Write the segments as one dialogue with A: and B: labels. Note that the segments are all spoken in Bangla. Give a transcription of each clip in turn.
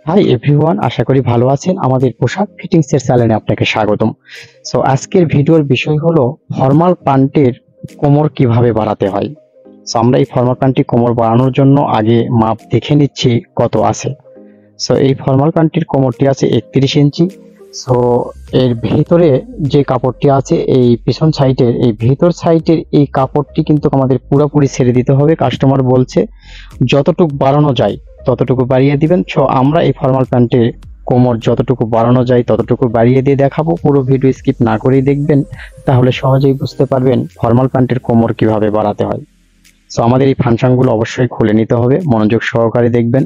A: হাই এভরিওয়ান, আশা করি ভালো আছেন। আমাদের পোশাক ফিটিংস এর চ্যানেলে আপনাকে স্বাগতম। সো আজকের ভিডিওর বিষয় হলো ফর্মাল প্যান্টের কোমর কিভাবে বাড়াতে হয়। সো আমরা এই ফর্মাল প্যান্টটি কোমর বাড়ানোর জন্য আগে মাপ দেখে নিচ্ছি কত আছে। সো এই ফর্মাল প্যান্টটির কোমরটি আছে 31 ইঞ্চি। সো এর ভেতরে যে কাপড়টি আছে এই পিছন সাইডের এই ভেতর সাইডের এই কাপড়টি কিন্তু আমাদের পুরোপুরি ছেড়ে দিতে হবে। কাস্টমার বলছে যতটুকু বাড়ানো যায় ততটুকু বাড়িয়ে দিবেন। সো আমরা এই ফর্মাল প্যান্টের কোমর যতটুকু বাড়ানো যায় ততটুকু বাড়িয়ে দিয়ে দেখাবো। পুরো ভিডিও স্কিপ না করেই দেখবেন, তাহলে সহজেই বুঝতে পারবেন ফর্মাল প্যান্টের কোমর কিভাবে বাড়াতে হয়। সো আমাদের এই ফাংশনগুলো অবশ্যই খুলে নিতে হবে, মনোযোগ সহকারে দেখবেন।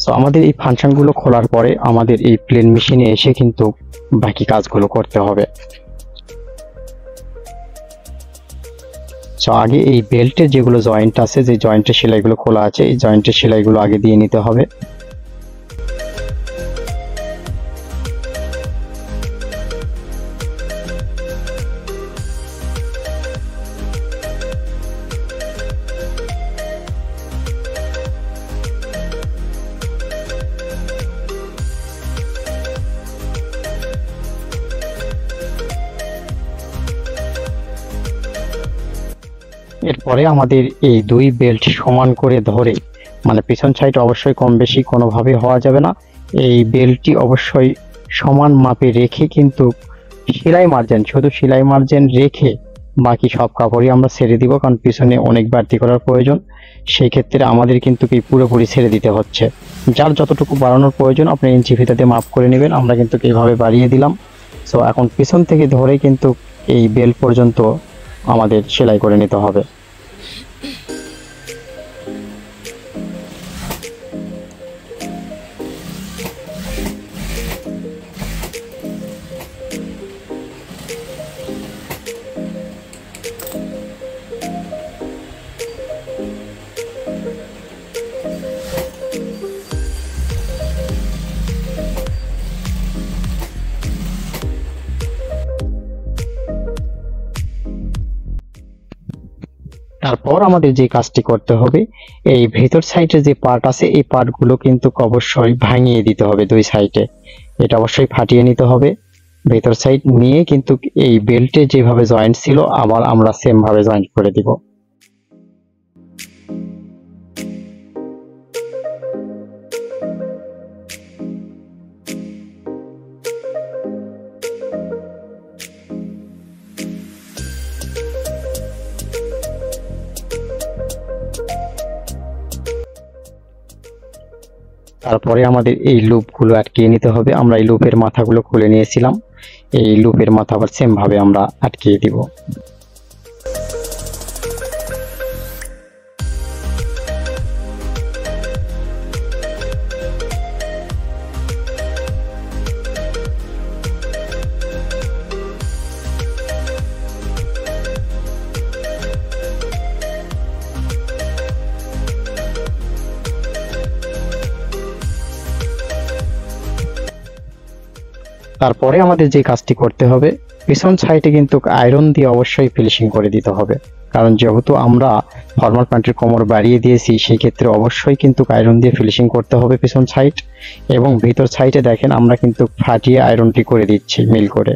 A: সো আমাদের এই ফাংশনগুলো খোলার পরে আমাদের এই প্লেন মেশিনে এসে কিন্তু বাকি কাজগুলো করতে হবে। সো আগে এই বেল্টের যেগুলো জয়েন্ট আছে, যে জয়েন্টের সেলাইগুলো খোলা আছে, এই জয়েন্টের সেলাইগুলো আগে দিয়ে নিতে হবে। এরপরে আমাদের এই দুই বেল্ট সমান করে ধরে, মানে পিছন সাইড অবশ্যই কম বেশি কোনোভাবে হওয়া যাবে না। এই বেল্টটি অবশ্যই সমান মাপে রেখে কিন্তু সেলাই মার্জিন, শুধু সেলাই মার্জিন রেখে বাকি সব কাপড়ই আমরা ছেড়ে দিব, কারণ পিছনে অনেক বাড়তি করার প্রয়োজন। সেই ক্ষেত্রে আমাদের কিন্তু কি পুরোপুরি ছেড়ে দিতে হচ্ছে। যার যতটুকু বাড়ানোর প্রয়োজন আপনি ইঞ্চি ফিতাতে মাপ করে নেবেন। আমরা কিন্তু এইভাবে বাড়িয়ে দিলাম। সো এখন পিছন থেকে ধরে কিন্তু এই বেল্ট পর্যন্ত আমাদের সেলাই করে নিতে হবে। তারপর আমাদের যে কাজটি করতে হবে, এই ভেতর সাইডে যে পার্ট আছে এই পার্টগুলো কিন্তু অবশ্যই ভাঙিয়ে দিতে হবে দুই সাইডে। এটা অবশ্যই ফাটিয়ে নিতে হবে। ভেতর সাইড নিয়ে কিন্তু এই বেল্টে যেভাবে জয়েন্ট ছিল আবার আমরা সেম ভাবে জয়েন্ট করে দিব। তারপরে আমাদের এই লুপগুলো আটকিয়ে নিতে হবে। আমরা এই লুপের মাথাগুলো খুলে নিয়েছিলাম, এই লুপের মাথা আবার সেম ভাবে আমরা আটকিয়ে দিব। তারপরে আমাদের যে কাজটি করতে হবে, পিছন সাইডে কিন্তু আয়রন দিয়ে অবশ্যই ফিনিশিং করে দিতে হবে, কারণ যেহেতু আমরা ফর্মাল প্যান্টের কোমর বাড়িয়ে দিয়েছি, সেই ক্ষেত্রে অবশ্যই কিন্তু আয়রন দিয়ে ফিনিশিং করতে হবে পিছন সাইড। এবং ভিতর সাইডে দেখেন আমরা কিন্তু ফাটিয়ে আয়রনটি করে দিচ্ছি মিল করে।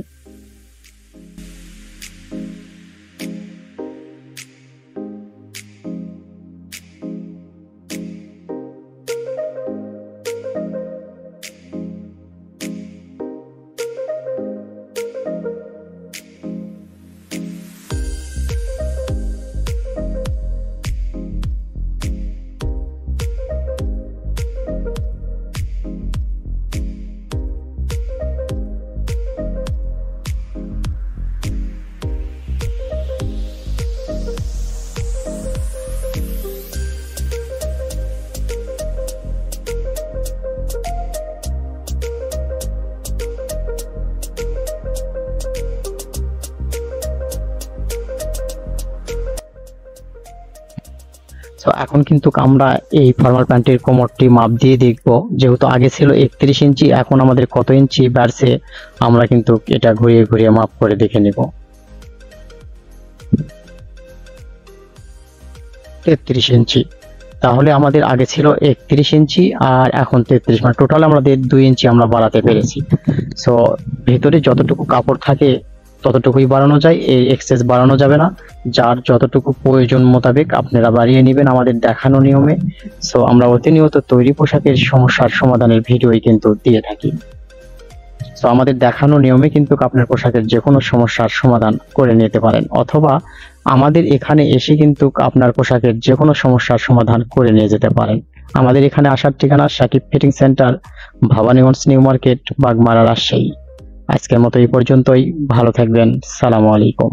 A: তো এখন কিন্তু আমরা এই ফর্মাল প্যান্টের কোমরটি মাপ দিয়ে দেখব, যেহেতু আগে ছিল 31 ইঞ্চি, এখন আমাদের কত ইঞ্চি বাড়ছে আমরা কিন্তু এটা ঘুরিয়ে ঘুরিয়ে মাপ করে দেখে নেব। 33 ইঞ্চি। তাহলে আমাদের আগে ছিল 31 ইঞ্চি আর এখন 33, মানে টোটাল আমাদের 2 ইঞ্চি আমরা বাড়াতে পেরেছি। সো ভেতরে যতটুকু কাপড় থাকে ততটুকুই বাড়ানো যায়, এই এক্সেস বাড়ানো যাবে না। যার যতটুকু প্রয়োজন মোতাবেক আপনারা বাড়িয়ে নেবেন আমাদের দেখানো নিয়মে। সো আমরা প্রতিনিয়ত তৈরি পোশাকের সমস্যার সমাধানের ভিডিওই কিন্তু দিয়ে থাকি। সো আমাদের দেখানো নিয়মে কিন্তু আপনার পোশাকের যে কোনো সমস্যার সমাধান করে নিতে পারেন, অথবা আমাদের এখানে এসে কিন্তু আপনার পোশাকের যে কোনো সমস্যার সমাধান করে নিয়ে যেতে পারেন। আমাদের এখানে আসার ঠিকানা Sakib fitting center, Bhabaniganj new market, Bagmara, Rajshahi. আজকের মতো এই পর্যন্তই। ভালো থাকবেন। সালামু আলাইকুম।